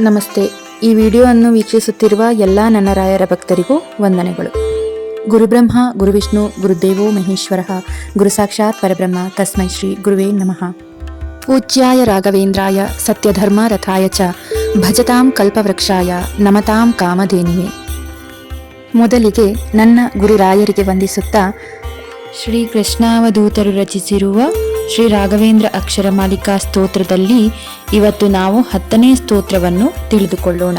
ನಮಸ್ತೆ. ಈ ವಿಡಿಯೋವನ್ನು ವೀಕ್ಷಿಸುತ್ತಿರುವ ಎಲ್ಲ ನನ್ನ ರಾಯರ ಭಕ್ತರಿಗೂ ವಂದನೆಗಳು. ಗುರುಬ್ರಹ್ಮ ಗುರುವಿಷ್ಣು ಗುರುದೇವೋ ಮಹೇಶ್ವರ ಗುರು ಸಾಕ್ಷಾತ್ ಪರಬ್ರಹ್ಮ ತಸ್ಮೈ ಶ್ರೀ ಗುರುವೇ ನಮಃ. ಪೂಜ್ಯಾಯ ರಾಘವೇಂದ್ರಾಯ ಸತ್ಯಧರ್ಮ ರಥಾಯ ಚ ಭಜತಾಂ ಕಲ್ಪವೃಕ್ಷಾಯ ನಮತಾಂ ಕಾಮಧೇನುವೆ. ಮೊದಲಿಗೆ ನನ್ನ ಗುರುರಾಯರಿಗೆ ವಂದಿಸುತ್ತಾ ಶ್ರೀ ಕೃಷ್ಣಾವಧೂತರು ರಚಿಸಿರುವ ಶ್ರೀ ರಾಘವೇಂದ್ರ ಅಕ್ಷರ ಮಾಲಿಕಾ ಸ್ತೋತ್ರದಲ್ಲಿ ಇವತ್ತು ನಾವು 10ನೇ ಸ್ತೋತ್ರವನ್ನು ತಿಳಿದುಕೊಳ್ಳೋಣ.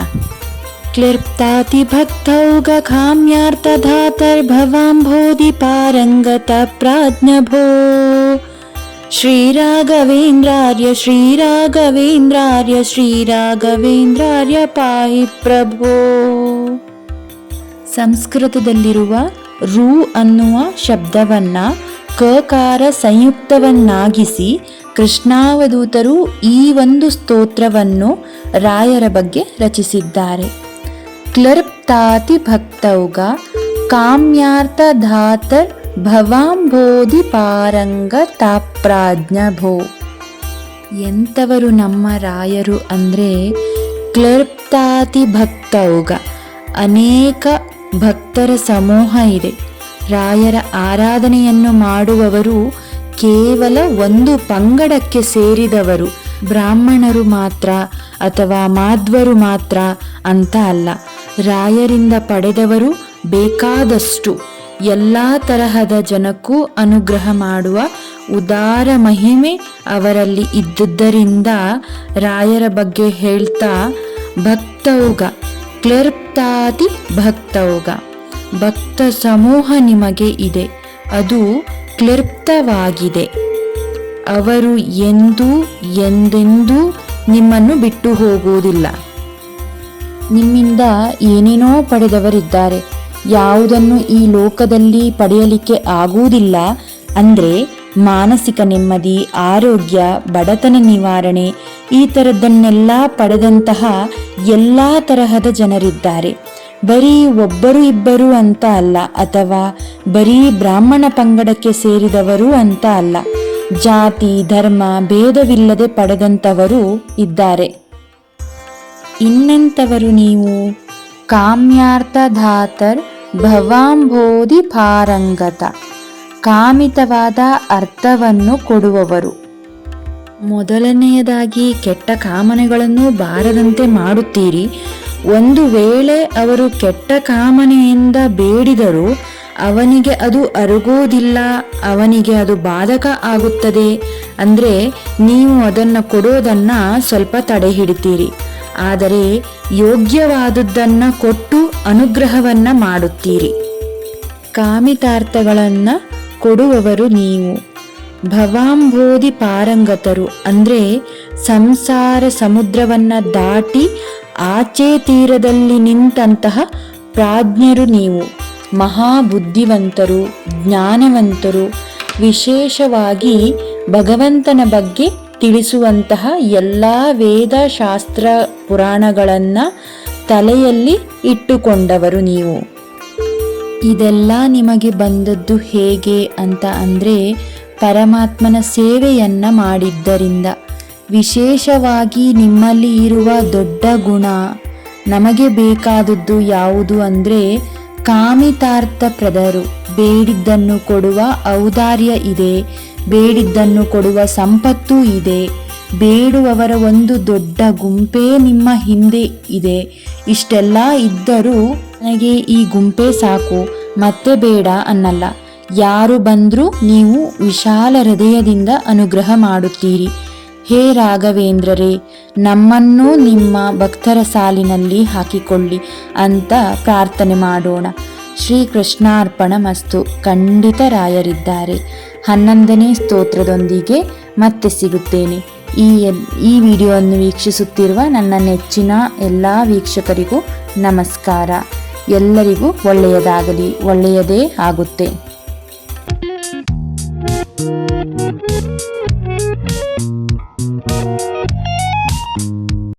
ಕ್ಲಿರ್ಪ್ತಾತಿ ಭಕ್ತೌಗ ಕಾಮ್ಯಾರ್ಥಧಾತರ್ಭವಾಂಬೋಧಿ ಪಾರಂಗತ ಪ್ರಾಜ್ಞಭೋ ಶ್ರೀರಾಘವೇಂದ್ರಾರ್ಯ ಶ್ರೀರಾಘವೇಂದ್ರಾರ್ಯ ಶ್ರೀರಾಘವೇಂದ್ರಾರ್ಯ ಪಾಹಿ ಪ್ರಭೋ. ಸಂಸ್ಕೃತದಲ್ಲಿರುವ ರು ಅನ್ನುವ ಶಬ್ದವನ್ನ ಕಕಾರ ಸಂಯುಕ್ತವನ್ನಾಗಿಸಿ ಕೃಷ್ಣಾವಧೂತರು ಈ ಒಂದು ಸ್ತೋತ್ರವನ್ನು ರಾಯರ ಬಗ್ಗೆ ರಚಿಸಿದ್ದಾರೆ. ಕ್ಲರ್ಪ್ತಾತಿ ಭಕ್ತೌಗ ಕಾಮ್ಯಾರ್ಥಧಾತರ್ ಭವಾಂಬೋಧಿ ಪಾರಂಗ ತಾಪ್ರಾಜ್ಞಭೋ. ಎಂಥವರು ನಮ್ಮ ರಾಯರು ಅಂದರೆ ಕ್ಲರ್ಪ್ತಾತಿ ಭಕ್ತೌಗ, ಅನೇಕ ಭಕ್ತರ ಸಮೂಹ ಇದೆ. ರಾಯರ ಆರಾಧನೆಯನ್ನು ಮಾಡುವವರು ಕೇವಲ ಒಂದು ಪಂಗಡಕ್ಕೆ ಸೇರಿದವರು, ಬ್ರಾಹ್ಮಣರು ಮಾತ್ರ ಅಥವಾ ಮಾಧ್ವರು ಮಾತ್ರ ಅಂತ ಅಲ್ಲ. ರಾಯರಿಂದ ಪಡೆದವರು ಬೇಕಾದಷ್ಟು ಎಲ್ಲ ತರಹದ ಜನಕ್ಕೂ ಅನುಗ್ರಹ ಮಾಡುವ ಉದಾರ ಮಹಿಮೆ ಅವರಲ್ಲಿ ಇದ್ದುದರಿಂದ ರಾಯರ ಬಗ್ಗೆ ಹೇಳ್ತಾ ಭಕ್ತೌಗ, ಕ್ಲರ್ಪ್ತಾತಿ ಭಕ್ತೌಗ, ಭಕ್ತ ಸಮೂಹ ನಿಮಗೆ ಇದೆ, ಅದು ಕ್ಲಿಪ್ತವಾಗಿದೆ. ಅವರು ಎಂದೆಂದೂ ನಿಮ್ಮನ್ನು ಬಿಟ್ಟು ಹೋಗುವುದಿಲ್ಲ. ನಿಮ್ಮಿಂದ ಏನೇನೋ ಪಡೆದವರಿದ್ದಾರೆ, ಯಾವುದನ್ನು ಈ ಲೋಕದಲ್ಲಿ ಪಡೆಯಲಿಕ್ಕೆ ಆಗುವುದಿಲ್ಲ ಅಂದರೆ ಮಾನಸಿಕ ನೆಮ್ಮದಿ, ಆರೋಗ್ಯ, ಬಡತನ ನಿವಾರಣೆ, ಈ ಥರದ್ದನ್ನೆಲ್ಲ ಪಡೆದಂತಹ ಎಲ್ಲ ತರಹದ ಜನರಿದ್ದಾರೆ. ಬರೀ ಒಬ್ಬರು ಇಬ್ಬರು ಅಂತ ಅಲ್ಲ, ಅಥವಾ ಬರೀ ಬ್ರಾಹ್ಮಣ ಪಂಗಡಕ್ಕೆ ಸೇರಿದವರು ಅಂತ ಅಲ್ಲ, ಜಾತಿ ಧರ್ಮ ಭೇದವಿಲ್ಲದೆ ಪಡೆದಂಥವರು ಇದ್ದಾರೆ. ಇನ್ನೆಂಥವರು ನೀವು? ಕಾಮ್ಯಾರ್ಥಧಾತರ್ ಭವಾಂಬೋಧಿ ಪಾರಂಗತ, ಕಾಮಿತವಾದ ಅರ್ಥವನ್ನು ಕೊಡುವವರು. ಮೊದಲನೆಯದಾಗಿ ಕೆಟ್ಟ ಕಾಮನೆಗಳನ್ನು ಬಾರದಂತೆ ಮಾಡುತ್ತೀರಿ. ಒಂದು ವೇಳೆ ಅವರು ಕೆಟ್ಟ ಕಾಮನೆಯಿಂದ ಬೇಡಿದರೂ ಅವನಿಗೆ ಅದು ಅರಗೋದಿಲ್ಲ, ಅವನಿಗೆ ಅದು ಬಾಧಕ ಆಗುತ್ತದೆ ಅಂದರೆ ನೀವು ಅದನ್ನು ಕೊಡೋದನ್ನು ಸ್ವಲ್ಪ ತಡೆ ಹಿಡಿತೀರಿ. ಆದರೆ ಯೋಗ್ಯವಾದುದನ್ನು ಕೊಟ್ಟು ಅನುಗ್ರಹವನ್ನು ಮಾಡುತ್ತೀರಿ. ಕಾಮಿತಾರ್ಥಗಳನ್ನು ಕೊಡುವವರು ನೀವು. ಭವಾಂಬೋಧಿ ಪಾರಂಗತರು ಅಂದರೆ ಸಂಸಾರ ಸಮುದ್ರವನ್ನು ದಾಟಿ ಆಚೆ ತೀರದಲ್ಲಿ ನಿಂತಹ ಪ್ರಾಜ್ಞರು ನೀವು. ಮಹಾಬುದ್ಧಿವಂತರು, ಜ್ಞಾನವಂತರು, ವಿಶೇಷವಾಗಿ ಭಗವಂತನ ಬಗ್ಗೆ ತಿಳಿಸುವಂತಹ ಎಲ್ಲ ವೇದ ಶಾಸ್ತ್ರ ಪುರಾಣಗಳನ್ನು ತಲೆಯಲ್ಲಿ ಇಟ್ಟುಕೊಂಡವರು ನೀವು. ಇದೆಲ್ಲ ನಿಮಗೆ ಬಂದದ್ದು ಹೇಗೆ ಅಂತ ಅಂದರೆ ಪರಮಾತ್ಮನ ಸೇವೆಯನ್ನು ಮಾಡಿದ್ದರಿಂದ. ವಿಶೇಷವಾಗಿ ನಿಮ್ಮಲ್ಲಿ ಇರುವ ದೊಡ್ಡ ಗುಣ, ನಮಗೆ ಬೇಕಾದದ್ದು ಯಾವುದು ಅಂದರೆ ಕಾಮಿತಾರ್ಥಪ್ರದರು. ಬೇಡಿದ್ದನ್ನು ಕೊಡುವ ಔದಾರ್ಯ ಇದೆ, ಬೇಡಿದ್ದನ್ನು ಕೊಡುವ ಸಂಪತ್ತು ಇದೆ, ಬೇಡುವವರ ಒಂದು ದೊಡ್ಡ ಗುಂಪೇ ನಿಮ್ಮ ಹಿಂದೆ ಇದೆ. ಇಷ್ಟೆಲ್ಲ ಇದ್ದರೂ ನನಗೆ ಈ ಗುಂಪೇ ಸಾಕು ಮತ್ತೆ ಬೇಡ ಅನ್ನಲ್ಲ. ಯಾರು ಬಂದರೂ ನೀವು ವಿಶಾಲ ಹೃದಯದಿಂದ ಅನುಗ್ರಹ ಮಾಡುತ್ತೀರಿ. ಹೇ ರಾಘವೇಂದ್ರರೇ, ನಮ್ಮನ್ನೂ ನಿಮ್ಮ ಭಕ್ತರ ಸಾಲಿನಲ್ಲಿ ಹಾಕಿಕೊಳ್ಳಿ ಅಂತ ಪ್ರಾರ್ಥನೆ ಮಾಡೋಣ. ಶ್ರೀಕೃಷ್ಣಾರ್ಪಣ ಮಸ್ತು. ಖಂಡಿತ ರಾಯರಿದ್ದಾರೆ. 11ನೇ ಸ್ತೋತ್ರದೊಂದಿಗೆ ಮತ್ತೆ ಸಿಗುತ್ತೇನೆ. ಈ ವಿಡಿಯೋವನ್ನು ವೀಕ್ಷಿಸುತ್ತಿರುವ ನನ್ನ ನೆಚ್ಚಿನ ಎಲ್ಲ ವೀಕ್ಷಕರಿಗೂ ನಮಸ್ಕಾರ. ಎಲ್ಲರಿಗೂ ಒಳ್ಳೆಯದಾಗಲಿ, ಒಳ್ಳೆಯದೇ ಆಗುತ್ತೆ.